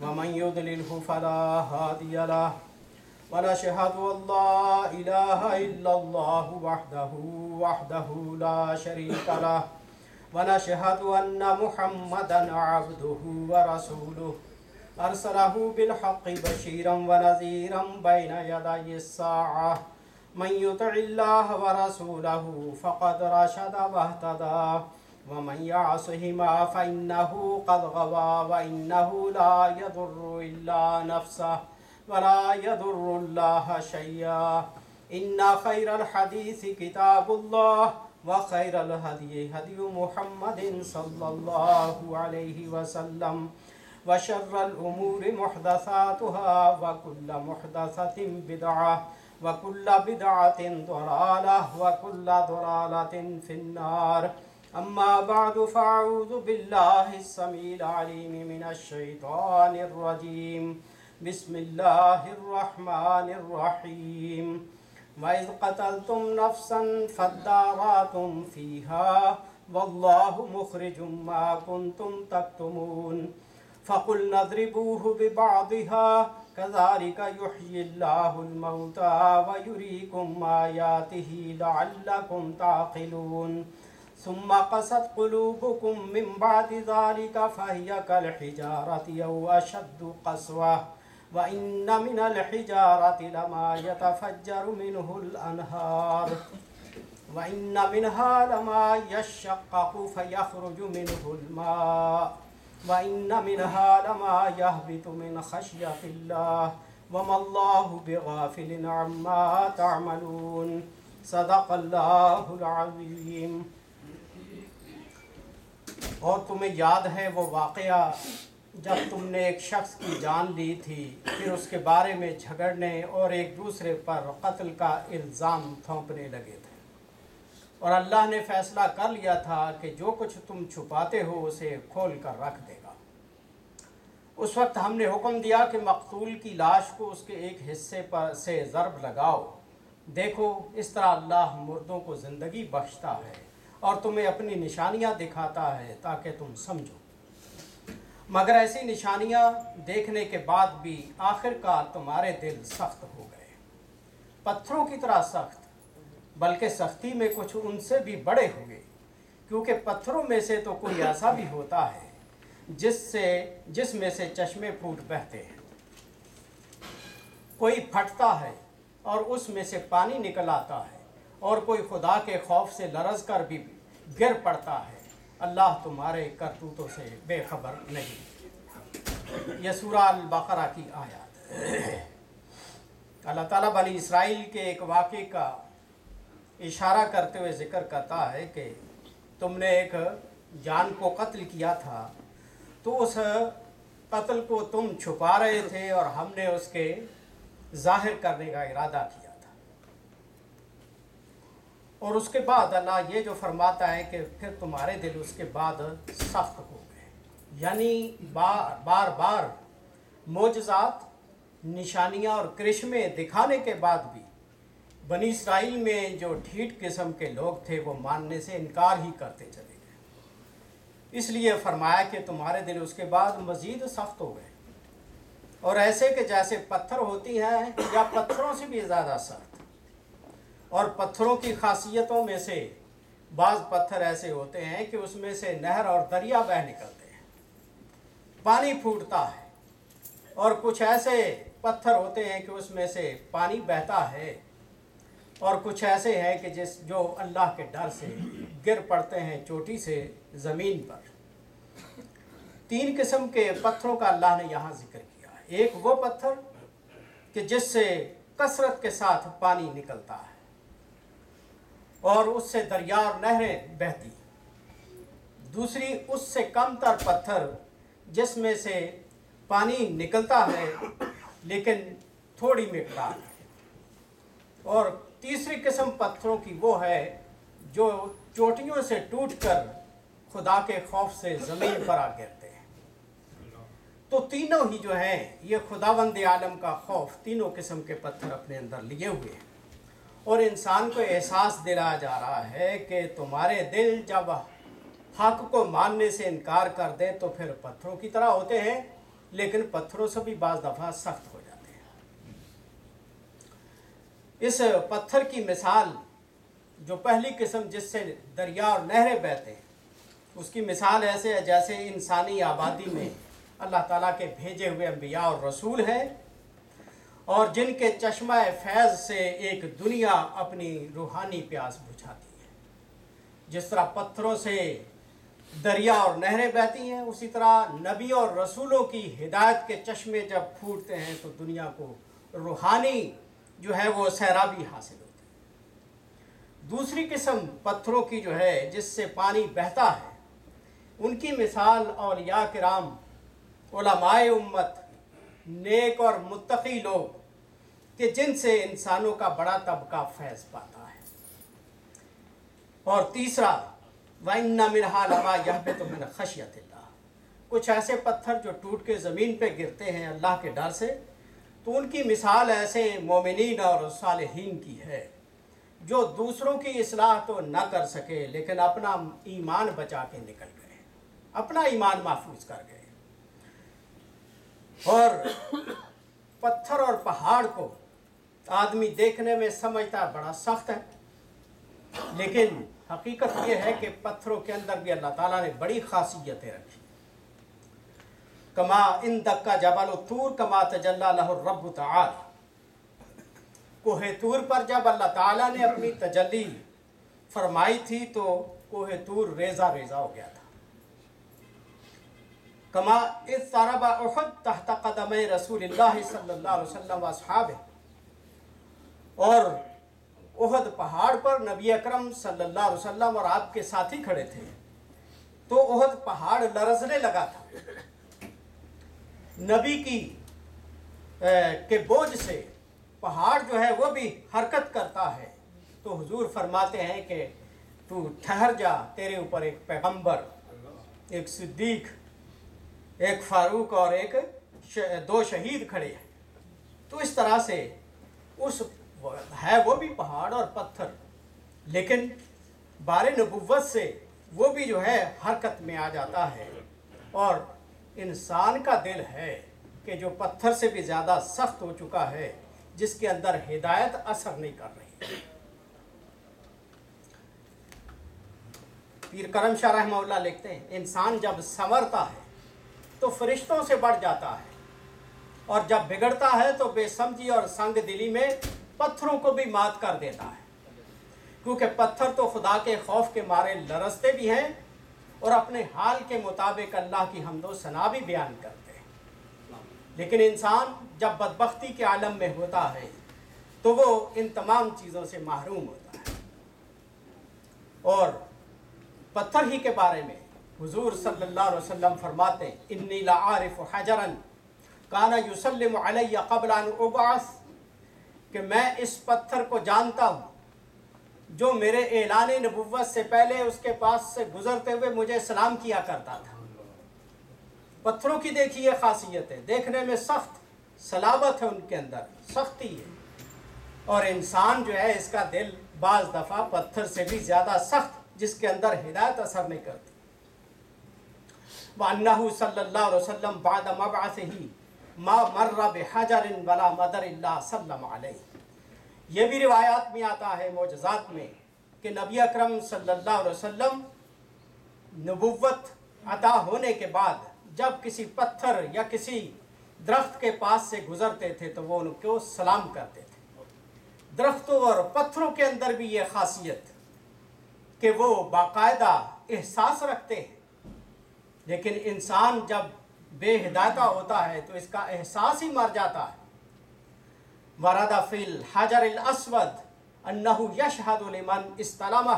ومن يضلله فلا هادي له ونشهد أن لا إله إلا الله وحده لا شريك له ونشهد أن محمدا عبده ورسوله أرسله بالحق بشيرا ونذيرا بين يدي الساعة من يطع الله ورسوله فقد رشد واهتدى ومن يعصهما فإنه قد غوى وإنه لا يضر إلا نفسه ولا يضر الله شيئا إن خير الحديث كتاب الله وخير الهدي هدي محمد صلى الله عليه وسلم وشر الأمور محدثاتها وكل محدثة بدعة وكل بدعة ضلالة وكل ضلالة في النار أما بعد فأعوذ بالله السميع العليم من الشيطان الرجيم بسم الله الرحمن الرحيم وإذ قتلتم نفسا فادارأتم فيها والله مخرج ما كنتم تكتمون فقلنا اضربوه ببعضها كذلك يحيي الله الموتى ويريكم آياته لعلكم تعقلون ثم قست قلوبكم من بعد ذلك فهي كالحجارة أو أشد قسوة وإن من الحجارة لما يتفجر منه الأنهار وإن منها لما يشقق فيخرج منه الماء وإن منها لما يهبط من خشية الله وما الله بغافل عما تعملون صدق اللہ العظیم۔ اور تمہیں یاد ہے وہ واقعہ جب تم نے ایک شخص کی جان لی تھی، پھر اس کے بارے میں جھگڑنے اور ایک دوسرے پر قتل کا الزام تھوپنے لگے تھے، اور اللہ نے فیصلہ کر لیا تھا کہ جو کچھ تم چھپاتے ہو اسے کھول کر رکھ دے گا۔ اس وقت ہم نے حکم دیا کہ مقتول کی لاش کو اس کے ایک حصے پر سے ضرب لگاؤ، دیکھو اس طرح اللہ مردوں کو زندگی بخشتا ہے اور تمہیں اپنی نشانیاں دکھاتا ہے تاکہ تم سمجھو۔ مگر ایسی نشانیاں دیکھنے کے بعد بھی آخر کار تمہارے دل سخت ہو گئے، پتھروں کی طرح سخت، بلکہ سختی میں کچھ ان سے بھی بڑے ہوئے، کیونکہ پتھروں میں سے تو کوئی ایسا بھی ہوتا ہے جس میں سے چشمے پھوٹ بہتے ہیں، کوئی پھٹتا ہے اور اس میں سے پانی نکل آتا ہے، اور کوئی خدا کے خوف سے لرز کر بھی گر پڑتا ہے۔ اللہ تمہارے کرتوتوں سے بے خبر نہیں۔ یہ سورہ البقرہ کی آیات۔ اللہ تعالیٰ بنی اسرائیل کے ایک واقعے کا اشارہ کرتے ہوئے ذکر کرتا ہے کہ تم نے ایک جان کو قتل کیا تھا، تو اس قتل کو تم چھپا رہے تھے اور ہم نے اس کے ظاہر کرنے کا ارادہ کیا تھا۔ اور اس کے بعد اللہ یہ جو فرماتا ہے کہ پھر تمہارے دل اس کے بعد سخت ہو گئے، یعنی بار بار معجزات، نشانیاں اور کرشمے دکھانے کے بعد بھی بنی اسرائیل میں جو ڈھیٹ قسم کے لوگ تھے وہ ماننے سے انکار ہی کرتے چلے گئے۔ اس لیے فرمایا کہ تمہارے دل اس کے بعد مزید سخت ہو گئے، اور ایسے کہ جیسے پتھر ہوتی ہیں یا پتھروں سے بھی زیادہ سخت۔ اور پتھروں کی خاصیتوں میں سے بعض پتھر ایسے ہوتے ہیں کہ اس میں سے نہر اور دریا بہہ نکلتے ہیں، پانی پھوٹتا ہے، اور کچھ ایسے پتھر ہوتے ہیں کہ اس میں سے پانی بہتا ہے، اور کچھ ایسے ہیں کہ جو اللہ کے ڈر سے گر پڑتے ہیں چوٹی سے زمین پر۔ تین قسم کے پتھروں کا اللہ نے یہاں ذکر کیا ہے۔ ایک وہ پتھر کہ جس سے کثرت کے ساتھ پانی نکلتا ہے اور اس سے دریا اور نہریں بہتی۔ دوسری اس سے کم تر پتھر جس میں سے پانی نکلتا ہے لیکن تھوڑی مقدار ہے۔ اور تیسری قسم پتھروں کی وہ ہے جو چوٹیوں سے ٹوٹ کر خدا کے خوف سے زمین پر آ گرتے ہیں۔ تو تینوں ہی جو ہیں یہ خداوند عالم کا خوف تینوں قسم کے پتھر اپنے اندر لیے ہوئے ہیں، اور انسان کو احساس دلایا جا رہا ہے کہ تمہارے دل جب حق کو ماننے سے انکار کر دے تو پھر پتھروں کی طرح ہوتے ہیں، لیکن پتھروں سے بھی بعض دفعہ سخت ہو جاتے ہیں۔ اس پتھر کی مثال جو پہلی قسم جس سے دریا اور نہریں بہتے ہیں، اس کی مثال ایسے ہے جیسے انسانی آبادی میں اللہ تعالیٰ کے بھیجے ہوئے انبیاء اور رسول ہیں، اور جن کے چشمہ فیض سے ایک دنیا اپنی روحانی پیاس بجھاتی ہے۔ جس طرح پتھروں سے دریا اور نہریں بہتی ہیں، اسی طرح نبی اور رسولوں کی ہدایت کے چشمے جب پھوٹتے ہیں تو دنیا کو روحانی جو ہے وہ سیرابی حاصل ہوتی ہے۔ دوسری قسم پتھروں کی جو ہے جس سے پانی بہتا ہے، ان کی مثال اولیاء کرام، علماء امت، نیک اور متقی لوگ کہ جن سے انسانوں کا بڑا طبقہ فیض پاتا ہے۔ اور تیسرا وَإِنَّ مِنْهَا لَمَا يَهْبِطُ مِنْ خَشْيَةِ اللَّهِ، کچھ ایسے پتھر جو ٹوٹ کے زمین پہ گرتے ہیں اللہ کے ڈر سے، تو ان کی مثال ایسے مومنین اور صالحین کی ہے جو دوسروں کی اصلاح تو نہ کر سکے لیکن اپنا ایمان بچا کے نکل گئے، اپنا ایمان محفوظ کر گئے۔ اور پتھر اور پہاڑ کو آدمی دیکھنے میں سمجھتا بڑا سخت ہے، لیکن حقیقت یہ ہے کہ پتھروں کے اندر بھی اللہ تعالیٰ نے بڑی خاصیتیں رکھی۔ کما ان دکا جبل الطور کما تجلی لہ الرب تعالی، کوہ طور پر جب اللہ تعالیٰ نے اپنی تجلی فرمائی تھی تو کوہ طور ریزہ ریزہ ہو گیا تھا۔ کما اذ ضرب احد تحت قدمِ رسول اللہ صلی اللہ علیہ وسلم واصحابہ، اور احد پہاڑ پر نبی اکرم صلی اللہ علیہ وسلم اور آپ کے ساتھی کھڑے تھے تو احد پہاڑ لرزنے لگا تھا۔ نبی کی کے بوجھ سے پہاڑ جو ہے وہ بھی حرکت کرتا ہے، تو حضور فرماتے ہیں کہ تو ٹھہر جا، تیرے اوپر ایک پیغمبر، ایک صدیق، ایک فاروق اور ایک دو شہید کھڑے ہیں۔ تو اس طرح سے اس ہے وہ بھی پہاڑ اور پتھر، لیکن بار نبوت سے وہ بھی جو ہے حرکت میں آ جاتا ہے، اور انسان کا دل ہے کہ جو پتھر سے بھی زیادہ سخت ہو چکا ہے، جس کے اندر ہدایت اثر نہیں کر رہی۔ پیر کرم شاہ رحمہ اللہ لکھتے ہیں، انسان جب سنورتا ہے تو فرشتوں سے بڑھ جاتا ہے، اور جب بگڑتا ہے تو بے سمجھی اور سنگ دلی میں پتھروں کو بھی مات کر دیتا ہے، کیونکہ پتھر تو خدا کے خوف کے مارے لرزتے بھی ہیں اور اپنے حال کے مطابق اللہ کی حمد و ثنا بھی بیان کرتے ہیں۔ لیکن انسان جب بدبختی کے عالم میں ہوتا ہے تو وہ ان تمام چیزوں سے محروم ہوتا ہے۔ اور پتھر ہی کے بارے میں حضور صلی اللہ علیہ وسلم فرماتے ہیں، انی لعارف حجرا کان یسلم علی قبل ان ابعث، کہ میں اس پتھر کو جانتا ہوں جو میرے اعلان نبوت سے پہلے اس کے پاس سے گزرتے ہوئے مجھے سلام کیا کرتا تھا۔ پتھروں کی دیکھیے خاصیت ہے، دیکھنے میں سخت، صلابت ہے ان کے اندر، سختی ہے، اور انسان جو ہے اس کا دل بعض دفعہ پتھر سے بھی زیادہ سخت، جس کے اندر ہدایت اثر نہیں کرتی۔ وَأَنَّهُ صلی اللہ علیہ وسلم بعد مبعثه ما مر بحجر ولا مدر اللہ سلم علیہ۔ یہ بھی روایات میں آتا ہے، معجزات میں، کہ نبی اکرم صلی اللہ علیہ وسلم نبوت عطا ہونے کے بعد جب کسی پتھر یا کسی درخت کے پاس سے گزرتے تھے تو وہ ان کو سلام کرتے تھے۔ درختوں اور پتھروں کے اندر بھی یہ خاصیت کہ وہ باقاعدہ احساس رکھتے ہیں، لیکن انسان جب بے ہدایتہ ہوتا ہے تو اس کا احساس ہی مر جاتا ہے۔ ورد فی الحجر الاسود انہ یشہد لمن استلمہ،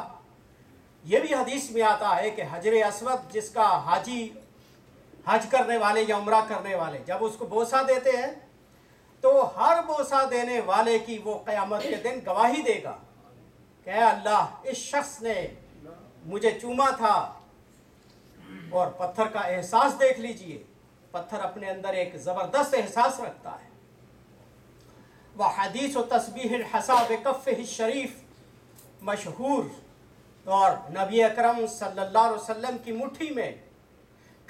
یہ بھی حدیث میں آتا ہے کہ حجر اسود جس کا حاجی، حج کرنے والے یا عمرہ کرنے والے جب اس کو بوسہ دیتے ہیں تو ہر بوسہ دینے والے کی وہ قیامت کے دن گواہی دے گا کہ اے اللہ، اس شخص نے مجھے چوما تھا۔ اور پتھر کا احساس دیکھ لیجئے، پتھر اپنے اندر ایک زبردست احساس رکھتا ہے۔ وحدیث و تسبیح الحصا بکفہ الشریف، مشہور، اور نبی اکرم صلی اللہ علیہ وسلم کی مٹھی میں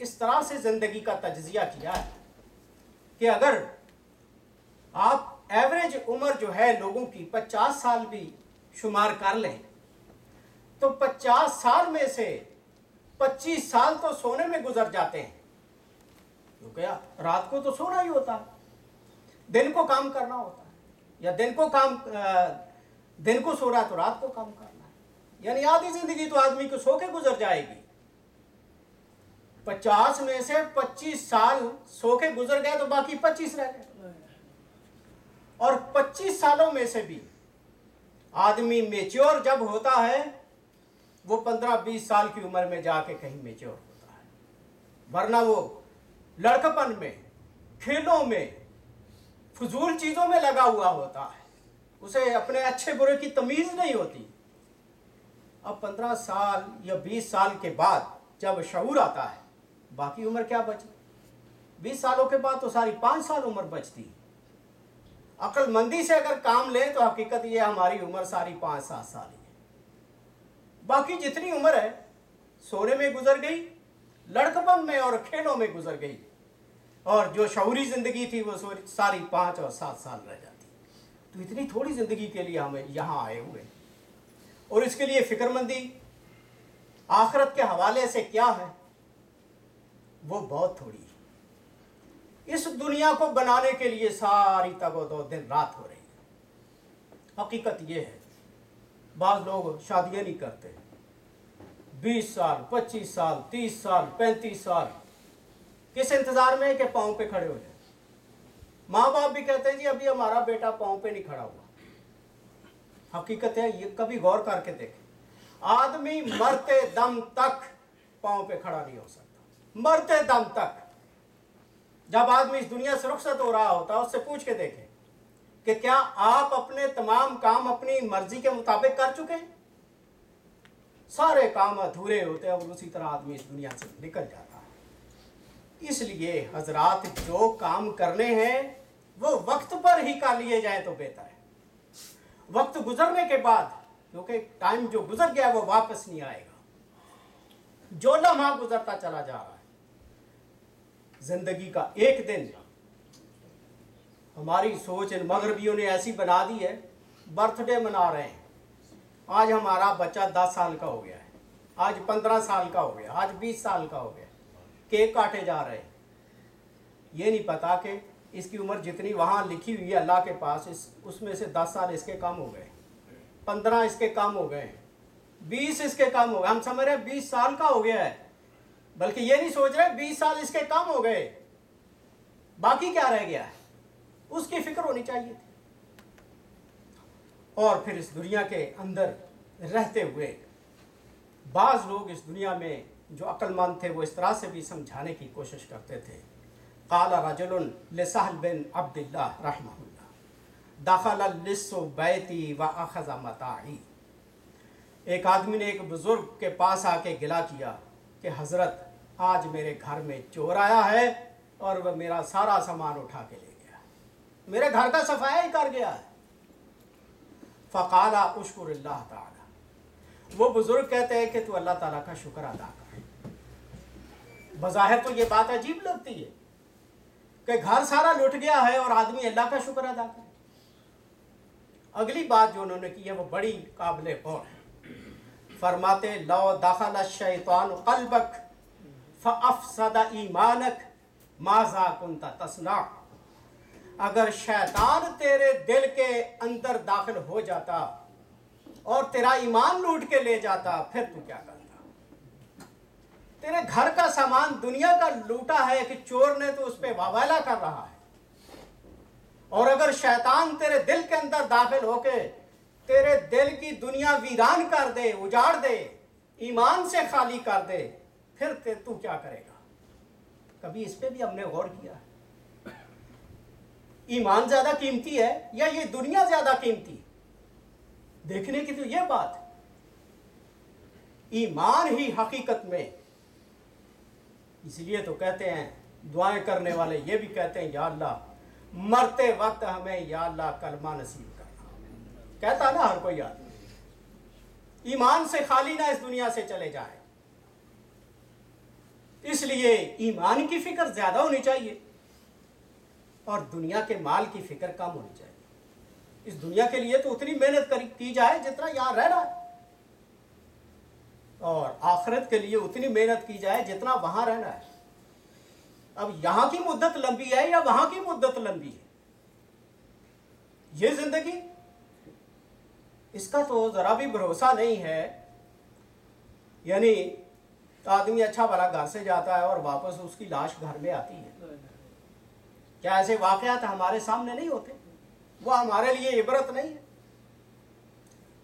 اس طرح سے زندگی کا تجزیہ کیا ہے کہ اگر آپ ایوریج عمر جو ہے لوگوں کی 50 سال بھی شمار کر لیں تو 50 سال میں سے 25 سال تو سونے میں گزر جاتے ہیں، کیونکہ رات کو تو سونا ہی ہوتا ہے، دن کو کام کرنا ہوتا ہے، یا دن کو سونا تو رات کو کام کرنا ہے، یعنی آدھی زندگی تو آدمی کو سو کے گزر جائے گی۔ 50 میں سے 25 سال سو کے گزر گئے تو باقی 25 رہ گئے، اور 25 سالوں میں سے بھی آدمی میچور جب ہوتا ہے وہ 15-20 سال کی عمر میں جا کے کہیں میچور ہوتا ہے، ورنہ وہ لڑکپن میں، کھیلوں میں، فضول چیزوں میں لگا ہوا ہوتا ہے، اسے اپنے اچھے برے کی تمیز نہیں ہوتی۔ اب 15 سال یا 20 سال کے بعد جب شعور آتا ہے، باقی عمر کیا بچی؟ 20 سالوں کے بعد تو ساری 5 سال عمر بچتی۔ عقل مندی سے اگر کام لیں تو حقیقت یہ ہماری عمر ساری 5-7 سال ہی ہے، باقی جتنی عمر ہے سونے میں گزر گئی، لڑکپن میں اور کھیلوں میں گزر گئی، اور جو شعوری زندگی تھی وہ ساری 5 اور 7 سال رہ جاتی۔ تو اتنی تھوڑی زندگی کے لیے ہمیں یہاں آئے ہوئے، اور اس کے لیے فکر مندی آخرت کے حوالے سے کیا ہے وہ بہت تھوڑی ہے۔ اس دنیا کو بنانے کے لیے ساری تگ و دو دن رات ہو رہی ہے۔ حقیقت یہ ہے بعض لوگ شادیاں نہیں کرتے، 20 سال 25 سال 30 سال 35 سال کس انتظار میں ہے کہ پاؤں پہ کھڑے ہو جائیں۔ ماں باپ بھی کہتے ہیں جی ابھی ہمارا بیٹا پاؤں پہ نہیں کھڑا ہوا۔ حقیقت ہے یہ کبھی غور کر کے دیکھیں، آدمی مرتے دم تک پاؤں پہ کھڑا نہیں ہو سکتا، مرتے دم تک۔ جب آدمی اس دنیا سے رخصت ہو رہا ہوتا ہے اس سے پوچھ کے دیکھیں کہ کیا آپ اپنے تمام کام اپنی مرضی کے مطابق کر چکے ہیں؟ سارے کام ادھورے ہوتے ہیں اور اسی طرح آدمی اس دنیا سے نکل جاتا ہے۔ اس لیے حضرات جو کام کرنے ہیں وہ وقت پر ہی کر لیے جائیں تو بہتر ہے۔ وقت گزرنے کے بعد، کیونکہ ٹائم جو گزر گیا وہ واپس نہیں آئے گا، جو لمحہ گزرتا چلا جا رہا ہے۔ زندگی کا ایک دن ہماری سوچ ان مغربیوں نے ایسی بنا دی ہے، برتھ ڈے منا رہے ہیں، آج ہمارا بچہ 10 سال کا ہو گیا ہے، آج 15 سال کا ہو گیا، آج 20 سال کا ہو گیا، کیک کاٹے جا رہے ہیں۔ یہ نہیں پتا کہ اس کی عمر جتنی وہاں لکھی ہوئی ہے اللہ کے پاس، اس میں سے 10 سال اس کے کم ہو گئے، 15 اس کے کم ہو گئے، 20 اس کے کم ہو گئے۔ ہم سمجھ رہے ہیں 20 سال کا ہو گیا ہے، بلکہ یہ نہیں سوچ رہے 20 سال اس کے کم ہو گئے، باقی کیا رہ گیا ہے، اس کی فکر ہونی چاہیے تھی۔ اور پھر اس دنیا کے اندر رہتے ہوئے بعض لوگ اس دنیا میں جو عقل مند تھے وہ اس طرح سے بھی سمجھانے کی کوشش کرتے تھے۔ قال رجل لسہل بن عبد اللہ رحمہ اللہ دخل اللص بیتی واخذ متاعی۔ ایک آدمی نے ایک بزرگ کے پاس آ کے گلا کیا کہ حضرت آج میرے گھر میں چور آیا ہے اور وہ میرا سارا سامان اٹھا کے لے گیا، میرے گھر کا صفایا ہی کر گیا ہے۔ فقال اشکر اللہ تعالی، وہ بزرگ کہتے ہیں کہ تو اللہ تعالیٰ کا شکر ادا کر۔ بظاہر تو یہ بات عجیب لگتی ہے کہ گھر سارا لٹ گیا ہے اور آدمی اللہ کا شکر ادا کرے۔ اگلی بات جو انہوں نے کی ہے وہ بڑی قابل غور ہے۔ فرماتے لو دخل الشیطان قلبک فافسد ایمانک ماذا کنت تصنع۔ اگر شیطان تیرے دل کے اندر داخل ہو جاتا اور تیرا ایمان لوٹ کے لے جاتا پھر تو کیا کرتا؟ تیرے گھر کا سامان دنیا کا لوٹا ہے کہ چور نے تو اس پہ واویلا کر رہا ہے، اور اگر شیطان تیرے دل کے اندر داخل ہو کے تیرے دل کی دنیا ویران کر دے، اجاڑ دے، ایمان سے خالی کر دے، پھر تو کیا کرے گا؟ کبھی اس پہ بھی ہم نے غور کیا ہے؟ ایمان زیادہ قیمتی ہے یا یہ دنیا زیادہ قیمتی؟ دیکھنے کی تو یہ بات ہے۔ ایمان ہی حقیقت میں، اس لیے تو کہتے ہیں دعائیں کرنے والے یہ بھی کہتے ہیں یا اللہ مرتے وقت ہمیں یا اللہ کلمہ نصیب کرنا، کہتا نا ہر کوئی آدمی، ایمان سے خالی نہ اس دنیا سے چلے جائے۔ اس لیے ایمان کی فکر زیادہ ہونی چاہیے اور دنیا کے مال کی فکر کم ہونی چاہیے. اس دنیا کے لیے تو اتنی محنت کی جائے جتنا یہاں رہنا ہے، اور آخرت کے لیے اتنی محنت کی جائے جتنا وہاں رہنا ہے. اب یہاں کی مدت لمبی ہے یا وہاں کی مدت لمبی ہے، یہ زندگی، اس کا تو ذرا بھی بھروسہ نہیں ہے. یعنی آدمی اچھا بھلا گھر سے جاتا ہے اور واپس اس کی لاش گھر میں آتی ہے. کیا ایسے واقعات ہمارے سامنے نہیں ہوتے؟ وہ ہمارے لیے عبرت نہیں ہے؟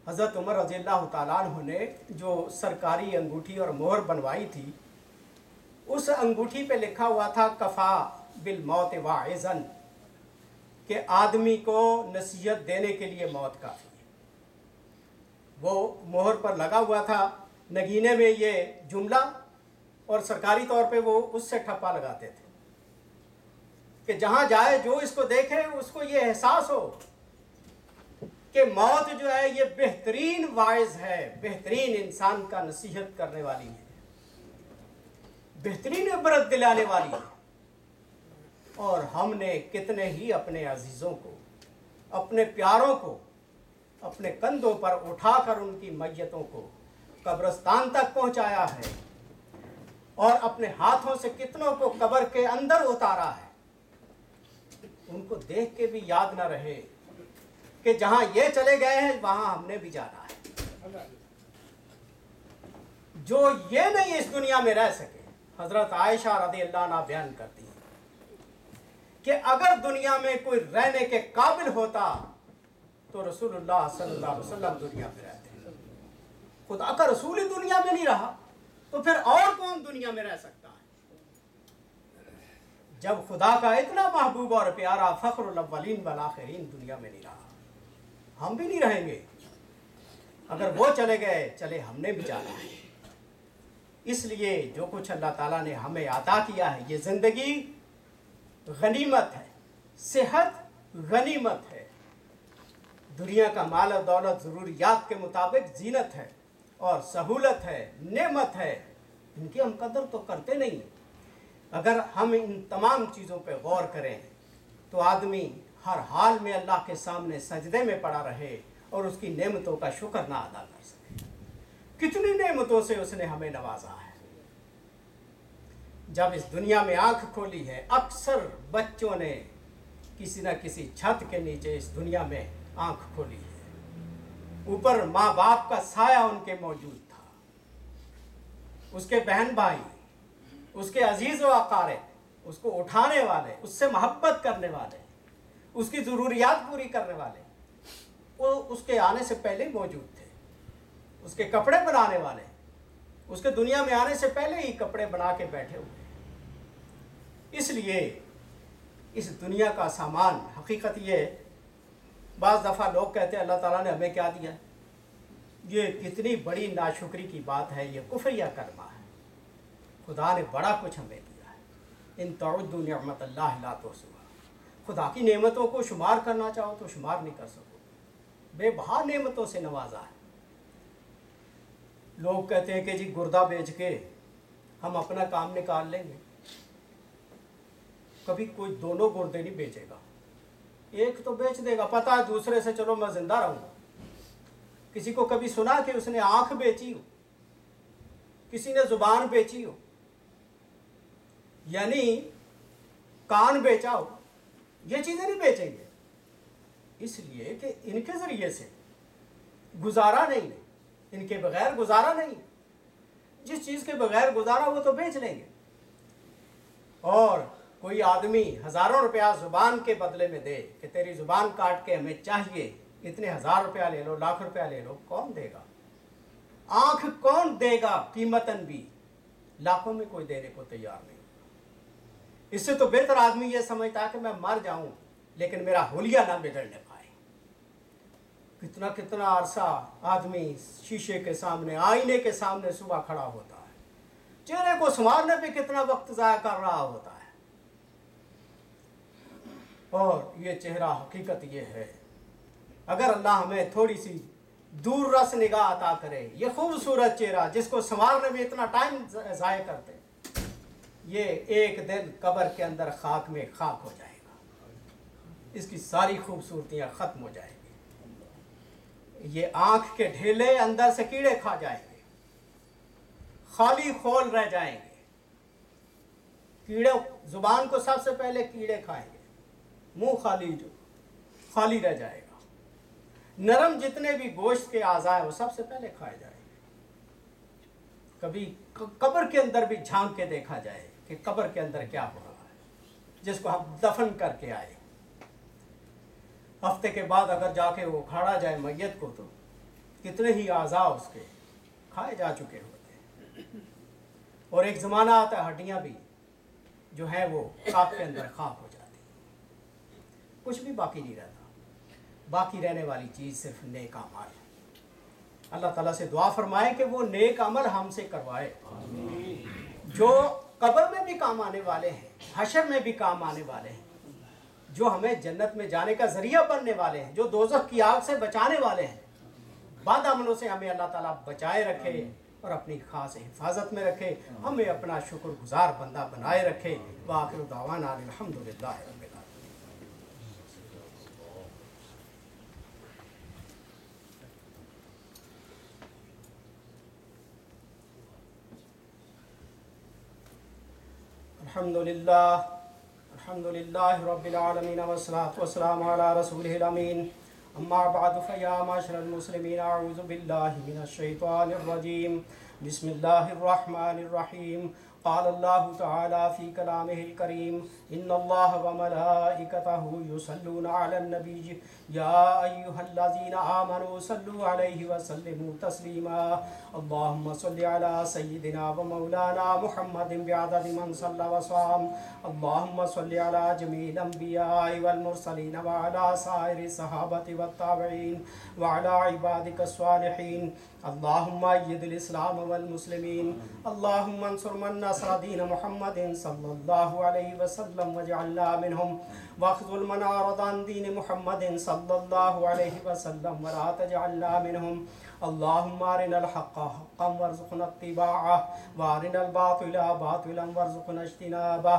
حضرت عمر رضی اللہ تعالیٰ عنہ نے جو سرکاری انگوٹھی اور مہر بنوائی تھی، اس انگوٹھی پہ لکھا ہوا تھا کفا بالموت واعظا، کہ آدمی کو نصیحت دینے کے لیے موت کافی ہے. وہ مہر پر لگا ہوا تھا، نگینے میں یہ جملہ، اور سرکاری طور پہ وہ اس سے ٹھپا لگاتے تھے کہ جہاں جائے جو اس کو دیکھے اس کو یہ احساس ہو کہ موت جو ہے یہ بہترین واعظ ہے، بہترین انسان کا نصیحت کرنے والی ہے، بہترین عبرت دلانے والی ہے. اور ہم نے کتنے ہی اپنے عزیزوں کو، اپنے پیاروں کو اپنے کندھوں پر اٹھا کر ان کی میتوں کو قبرستان تک پہنچایا ہے، اور اپنے ہاتھوں سے کتنوں کو قبر کے اندر اتارا ہے. ان کو دیکھ کے بھی یاد نہ رہے کہ جہاں یہ چلے گئے ہیں وہاں ہم نے بھی جانا ہے. جو یہ نہیں اس دنیا میں رہ سکے، حضرت عائشہ رضی اللہ عنہ بیان کرتی ہیں کہ اگر دنیا میں کوئی رہنے کے قابل ہوتا تو رسول اللہ صلی اللہ علیہ وسلم دنیا میں رہتے. خدا کا رسول ہی دنیا میں نہیں رہا تو پھر اور کون دنیا میں رہ سکتا ہے؟ جب خدا کا اتنا محبوب اور پیارا فخر الاولین والآخرین دنیا میں نہیں رہا، ہم بھی نہیں رہیں گے. اگر وہ چلے گئے، چلے ہم نے بھی جانا ہے. اس لیے جو کچھ اللہ تعالیٰ نے ہمیں عطا کیا ہے، یہ زندگی غنیمت ہے، صحت غنیمت ہے. دنیا کا مال و دولت ضروریات کے مطابق زینت ہے اور سہولت ہے، نعمت ہے. ان کی ہم قدر تو کرتے نہیں. اگر ہم ان تمام چیزوں پہ غور کریں تو آدمی ہر حال میں اللہ کے سامنے سجدے میں پڑا رہے اور اس کی نعمتوں کا شکر نہ ادا کر سکے. کتنی نعمتوں سے اس نے ہمیں نوازا ہے. جب اس دنیا میں آنکھ کھولی ہے، اکثر بچوں نے کسی نہ کسی چھت کے نیچے اس دنیا میں آنکھ کھولی ہے. اوپر ماں باپ کا سایہ ان کے موجود تھا، اس کے بہن بھائی، اس کے عزیز و اقارب، اس کو اٹھانے والے، اس سے محبت کرنے والے، اس کی ضروریات پوری کرنے والے، وہ اس کے آنے سے پہلے موجود تھے. اس کے کپڑے بنانے والے اس کے دنیا میں آنے سے پہلے ہی کپڑے بنا کے بیٹھے ہوئے. اس لیے اس دنیا کا سامان، حقیقت یہ، بعض دفعہ لوگ کہتے ہیں اللہ تعالیٰ نے ہمیں کیا دیا. یہ کتنی بڑی ناشکری کی بات ہے، یہ کفریہ کلمہ ہے. خدا نے بڑا کچھ ہمیں دیا ہے. ان تعدوا نعمت اللہ لا تحصوها. خدا کی نعمتوں کو شمار کرنا چاہو تو شمار نہیں کر سکو. بے بہا نعمتوں سے نوازا ہے. لوگ کہتے ہیں کہ جی گردہ بیچ کے ہم اپنا کام نکال لیں گے. کبھی کوئی دونوں گردے نہیں بیچے گا. ایک تو بیچ دے گا، پتہ ہے دوسرے سے چلو میں زندہ رہوں گا. کسی کو کبھی سنا کہ اس نے آنکھ بیچی ہو، کسی نے زبان بیچی ہو، یعنی کان بیچا ہو؟ یہ چیزیں نہیں بیچیں گے، اس لیے کہ ان کے ذریعے سے گزارا نہیں ہے، ان کے بغیر گزارا نہیں. جس چیز کے بغیر گزارا وہ تو بیچ لیں گے. اور کوئی آدمی ہزاروں روپیہ زبان کے بدلے میں دے کہ تیری زبان کاٹ کے ہمیں چاہیے، اتنے 1000 روپیہ لے لو، لاکھ روپیہ لے لو، کون دے گا؟ آنکھ کون دے گا؟ قیمتاً بھی لاکھوں میں کوئی دینے کو تیار نہیں. اس سے تو بہتر آدمی یہ سمجھتا ہے کہ میں مر جاؤں لیکن میرا حلیہ نہ بگڑنے پائے. کتنا کتنا عرصہ آدمی شیشے کے سامنے، آئینے کے سامنے صبح کھڑا ہوتا ہے، چہرے کو سنوارنے پہ کتنا وقت ضائع کر رہا ہوتا ہے. اور یہ چہرہ حقیقت یہ ہے، اگر اللہ ہمیں تھوڑی سی دور رس نگاہ عطا کرے، یہ خوبصورت چہرہ جس کو سنوارنے میں اتنا ٹائم ضائع کرتے، یہ ایک دن قبر کے اندر خاک میں خاک ہو جائے گا، اس کی ساری خوبصورتیاں ختم ہو جائیں گی، یہ آنکھ کے ڈھیلے اندر سے کیڑے کھا جائیں گے، خالی خول رہ جائیں گے، کیڑے زبان کو سب سے پہلے کیڑے کھائیں گے، منہ خالی رہ جائے گا، نرم جتنے بھی گوشت کے اعضاء ہیں وہ سب سے پہلے کھائے جائیں گے۔ کبھی قبر کے اندر بھی جھانک کے دیکھا جائے کہ قبر کے اندر کیا ہو رہا ہے، جس کو ہم دفن کر کے آئے، ہفتے کے بعد اگر جا کے وہ کھاڑا جائے میت کو تو کتنے ہی اعضاء اس کے کھائے جا چکے ہوتے ہیں، اور ایک زمانہ آتا ہے ہڈیاں بھی جو ہیں وہ خاک کے اندر خاک ہو جاتی ہیں، کچھ بھی باقی نہیں رہتا، باقی رہنے والی چیز صرف نیک اعمال ہے۔ اللہ تعالیٰ سے دعا فرمائے کہ وہ نیک عمل ہم سے کروائے، جو قبر میں بھی کام آنے والے ہیں، حشر میں بھی کام آنے والے ہیں، جو ہمیں جنت میں جانے کا ذریعہ بننے والے ہیں، جو دوزخ کی آگ سے بچانے والے ہیں۔ بد عملوں سے ہمیں اللہ تعالیٰ بچائے رکھے اور اپنی خاص حفاظت میں رکھے، ہمیں اپنا شکر گزار بندہ بنائے رکھے۔ وآخر دعوانا الحمدللہ رب العالمین۔ الحمد للہ رب العالمین والصلاة والسلام علی رسولہ الامین، اما بعد فیا معاشر المسلمین اعوذ باللہ من الشیطان الرجیم، بسم اللہ الرحمن الرحیم۔ قال اللہ تعالی فی کلامہ الکریم، ان اللہ وملائکتہ یصلون علی النبی یا ایہا الذین آمنوا صلوا علیہ وسلموا تسلیما، اللہم صل علی سیدنا ومولانا محمد بعدد من صلی وصام، اللہم صل علی جمیع الانبیاء والمرسلین وعلی سائر الصحابة والتابعین وعلی عبادک الصالحین، اللہم اید الاسلام والمسلمین، اللہم انصر من نصر دین محمد صلی اللہ علیہ وسلم وجعلنا منہم، واخذل من اعرض عن دین محمد صلی اللہ علیہ وسلم ولا تجعلنا منہم، اللہم ارنا الحق حقا وارزقنا اتباعہ وارنا الباطل باطلا وارزقنا اجتنابہ،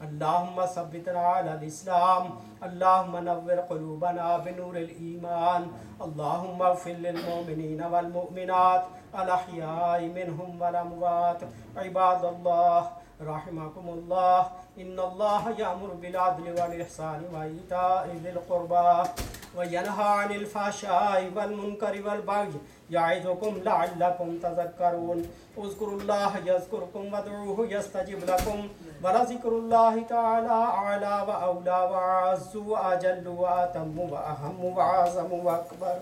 اللہم ثبتنا علی الاسلام، اللہم نور قلوبنا بنور الایمان، اللہم اغفر للمؤمنین والمؤمنات الاحیاء منہم والاموات، عباد اللہ رحمکم اللہ، ان اللہ یامر بالعدل والاحسان وایتاء ذی القربى وینہی عن الفحشاء والمنکر والبغی یعظکم لعلکم تذکرون، اذکروا اللہ یذکرکم وادعوہ یستجب لکم، ولذکر اللہ تعالی اعلی واولی واعز واجل واتم واہم واعظم واکبر۔